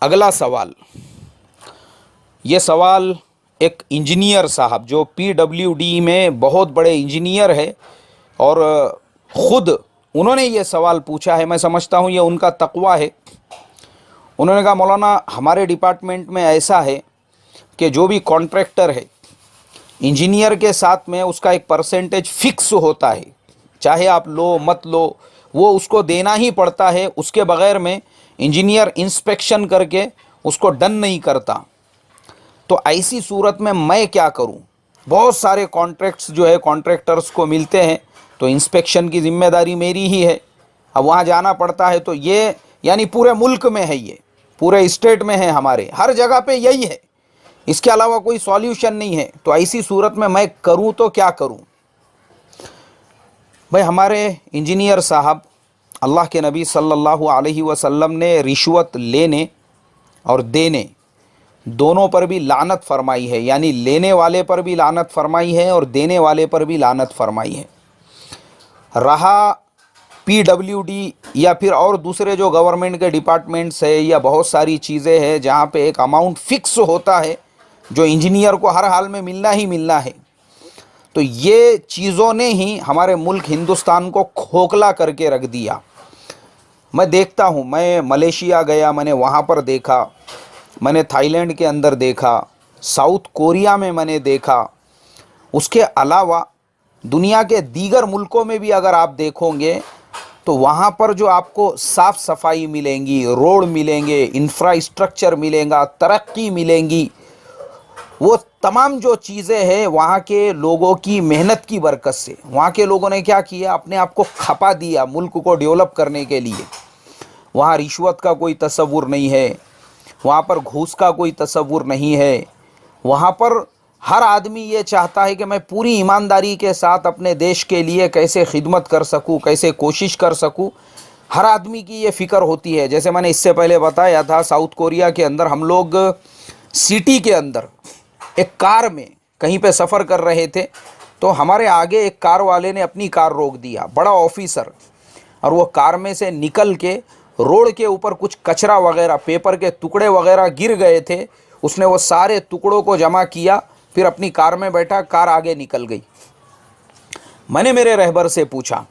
अगला सवाल, ये सवाल एक इंजीनियर साहब जो पीडब्ल्यूडी में बहुत बड़े इंजीनियर है और ख़ुद उन्होंने ये सवाल पूछा है। मैं समझता हूँ ये उनका तक़वा है। उन्होंने कहा, मौलाना हमारे डिपार्टमेंट में ऐसा है कि जो भी कॉन्ट्रैक्टर है, इंजीनियर के साथ में उसका एक परसेंटेज फ़िक्स होता है, चाहे आप लो मत लो, वो उसको देना ही पड़ता है। उसके बग़ैर में इंजीनियर इंस्पेक्शन करके उसको डन नहीं करता। तो ऐसी सूरत में मैं क्या करूं? बहुत सारे कॉन्ट्रैक्ट्स जो है कॉन्ट्रैक्टर्स को मिलते हैं, तो इंस्पेक्शन की ज़िम्मेदारी मेरी ही है। अब वहाँ जाना पड़ता है। तो ये यानी पूरे मुल्क में है, ये पूरे स्टेट में है, हमारे हर जगह पे यही है, इसके अलावा कोई सॉल्यूशन नहीं है। तो ऐसी सूरत में मैं करूं तो क्या करूं? भाई, हमारे इंजीनियर साहब, अल्लाह के नबी सल्लल्लाहु अलैहि वसल्लम ने रिश्वत लेने और देने दोनों पर भी लानत फरमाई है, यानी लेने वाले पर भी लानत फरमाई है और देने वाले पर भी लानत फरमाई है। रहा पीडब्ल्यूडी या फिर और दूसरे जो गवर्नमेंट के डिपार्टमेंट्स है, या बहुत सारी चीज़ें हैं जहाँ पे एक अमाउंट फ़िक्स होता है जो इंजीनियर को हर हाल में मिलना ही मिलना है, तो ये चीज़ों ने ही हमारे मुल्क हिंदुस्तान को खोखला करके रख दिया। मैं देखता हूँ, मैं मलेशिया गया, मैंने वहाँ पर देखा, मैंने थाईलैंड के अंदर देखा, साउथ कोरिया में मैंने देखा, उसके अलावा दुनिया के दीगर मुल्कों में भी अगर आप देखोगे तो वहाँ पर जो आपको साफ़ सफाई मिलेंगी, रोड मिलेंगे, इंफ्रास्ट्रक्चर मिलेगा, तरक्की मिलेंगी, वो तमाम जो चीज़ें हैं वहाँ के लोगों की मेहनत की बरकत से। वहाँ के लोगों ने क्या किया, अपने आप को खपा दिया मुल्क को डेवलप करने के लिए। वहाँ रिश्वत का कोई तसव्वुर नहीं है, वहाँ पर घूस का कोई तसव्वुर नहीं है। वहाँ पर हर आदमी ये चाहता है कि मैं पूरी ईमानदारी के साथ अपने देश के लिए कैसे खिदमत कर सकूँ, कैसे कोशिश कर सकूँ। हर आदमी की ये फ़िक्र होती है। जैसे मैंने इससे पहले बताया था, साउथ कोरिया के अंदर हम लोग सिटी के अंदर एक कार में कहीं पे सफ़र कर रहे थे, तो हमारे आगे एक कार वाले ने अपनी कार रोक दिया, बड़ा ऑफिसर, और वो कार में से निकल के रोड के ऊपर कुछ कचरा वगैरह, पेपर के टुकड़े वगैरह गिर गए थे, उसने वो सारे टुकड़ों को जमा किया, फिर अपनी कार में बैठा, कार आगे निकल गई। मैंने मेरे रहबर से पूछा,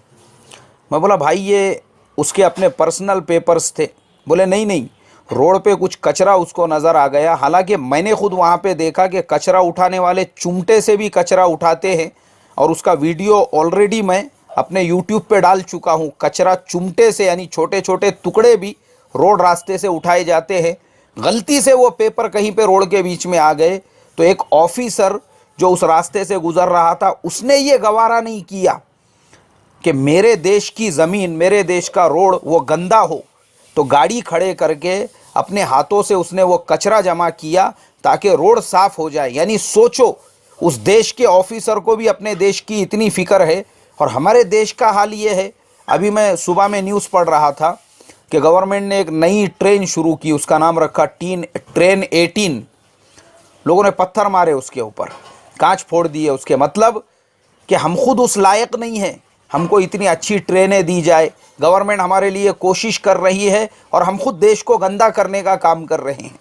मैं बोला, भाई ये उसके अपने पर्सनल पेपर्स थे? बोले नहीं नहीं, रोड पे कुछ कचरा उसको नज़र आ गया। हालांकि मैंने खुद वहाँ पे देखा कि कचरा उठाने वाले चिमटे से भी कचरा उठाते हैं, और उसका वीडियो ऑलरेडी मैं अपने यूट्यूब पे डाल चुका हूँ। कचरा चिमटे से, यानी छोटे छोटे टुकड़े भी रोड रास्ते से उठाए जाते हैं। गलती से वो पेपर कहीं पे रोड के बीच में आ गए, तो एक ऑफिसर जो उस रास्ते से गुज़र रहा था, उसने ये गवारा नहीं किया कि मेरे देश की ज़मीन, मेरे देश का रोड वो गंदा हो, तो गाड़ी खड़े करके अपने हाथों से उसने वो कचरा जमा किया ताकि रोड साफ़ हो जाए। यानी सोचो, उस देश के ऑफिसर को भी अपने देश की इतनी फ़िक्र है। और हमारे देश का हाल ये है, अभी मैं सुबह में न्यूज़ पढ़ रहा था कि गवर्नमेंट ने एक नई ट्रेन शुरू की, उसका नाम रखा ट्रेन 18। लोगों ने पत्थर मारे उसके ऊपर, कांच फोड़ दिए उसके। मतलब कि हम खुद उस लायक नहीं हैं, हमको इतनी अच्छी ट्रेनें दी जाए, गवर्नमेंट हमारे लिए कोशिश कर रही है, और हम खुद देश को गंदा करने का काम कर रहे हैं।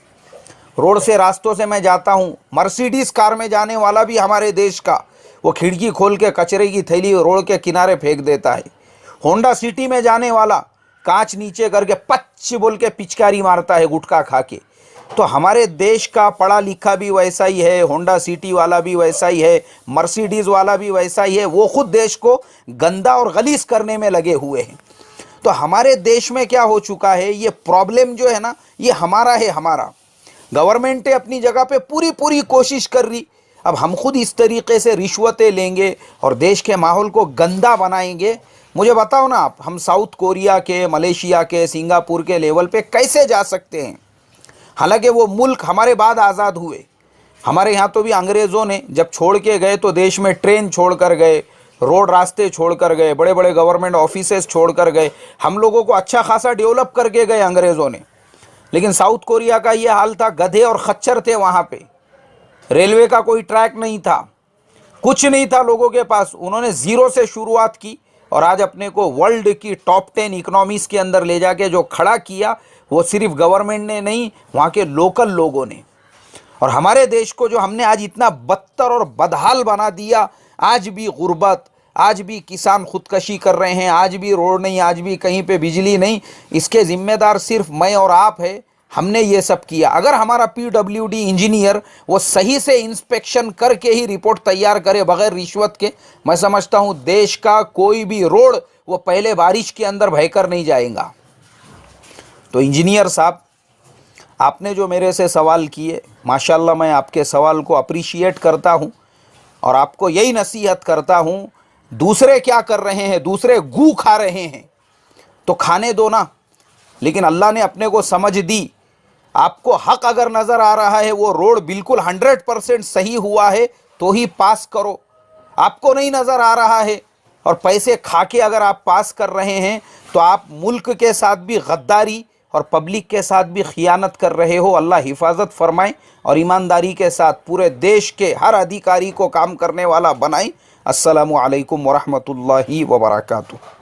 रोड से, रास्तों से मैं जाता हूँ, मर्सिडीज़ कार में जाने वाला भी हमारे देश का, वो खिड़की खोल के कचरे की थैली रोड के किनारे फेंक देता है। होंडा सिटी में जाने वाला कांच नीचे करके पच्च बोल के पिचकारी मारता है गुटखा खा के। तो हमारे देश का पढ़ा लिखा भी वैसा ही है, होंडा सिटी वाला भी वैसा ही है, मर्सिडीज़ वाला भी वैसा ही है। वो खुद देश को गंदा और गलीज करने में लगे हुए हैं। तो हमारे देश में क्या हो चुका है, ये प्रॉब्लम जो है ना, ये हमारा है, हमारा। गवर्नमेंट अपनी जगह पे पूरी पूरी कोशिश कर रही, अब हम खुद इस तरीके से रिश्वतें लेंगे और देश के माहौल को गंदा बनाएंगे। मुझे बताओ ना आप, हम साउथ कोरिया के, मलेशिया के, सिंगापुर के लेवल पे कैसे जा सकते हैं? हालांकि वो मुल्क हमारे बाद आज़ाद हुए। हमारे यहाँ तो भी अंग्रेज़ों ने जब छोड़ के गए तो देश में ट्रेन छोड़ कर गए, रोड रास्ते छोड़ कर गए, बड़े बड़े गवर्नमेंट ऑफिसेस छोड़ कर गए। हम लोगों को अच्छा खासा डेवलप करके गए अंग्रेज़ों ने। लेकिन साउथ कोरिया का ये हाल था, गधे और खच्चर थे वहाँ पे, रेलवे का कोई ट्रैक नहीं था, कुछ नहीं था लोगों के पास। उन्होंने ज़ीरो से शुरुआत की और आज अपने को वर्ल्ड की टॉप 10 इकोनॉमीज़ के अंदर ले जाके जो खड़ा किया, वो सिर्फ गवर्नमेंट ने नहीं, वहाँ के लोकल लोगों ने। और हमारे देश को जो हमने आज इतना बदतर और बदहाल बना दिया, आज भी गुर्बत, आज भी किसान खुदकशी कर रहे हैं, आज भी रोड नहीं, आज भी कहीं पे बिजली नहीं, इसके ज़िम्मेदार सिर्फ मैं और आप है। हमने ये सब किया। अगर हमारा पीडब्ल्यूडी इंजीनियर वो सही से इंस्पेक्शन करके ही रिपोर्ट तैयार करे बगैर रिश्वत के, मैं समझता हूँ देश का कोई भी रोड वो पहले बारिश के अंदर बहकर नहीं जाएगा। तो इंजीनियर साहब, आपने जो मेरे से सवाल किए, माशाल्लाह मैं आपके सवाल को अप्रिशिएट करता हूँ और आपको यही नसीहत करता हूँ, दूसरे क्या कर रहे हैं, दूसरे गू खा रहे हैं तो खाने दो ना, लेकिन अल्लाह ने अपने को समझ दी। आपको हक अगर नज़र आ रहा है, वो रोड बिल्कुल 100% सही हुआ है तो ही पास करो। आपको नहीं नज़र आ रहा है और पैसे खा के अगर आप पास कर रहे हैं तो आप मुल्क के साथ भी गद्दारी और पब्लिक के साथ भी खियानत कर रहे हो। अल्लाह हिफाजत फरमाए और ईमानदारी के साथ पूरे देश के हर अधिकारी को काम करने वाला बनाए। अस्सलामु अलैकुम वरहमतुल्लाहि वबरकातुहू।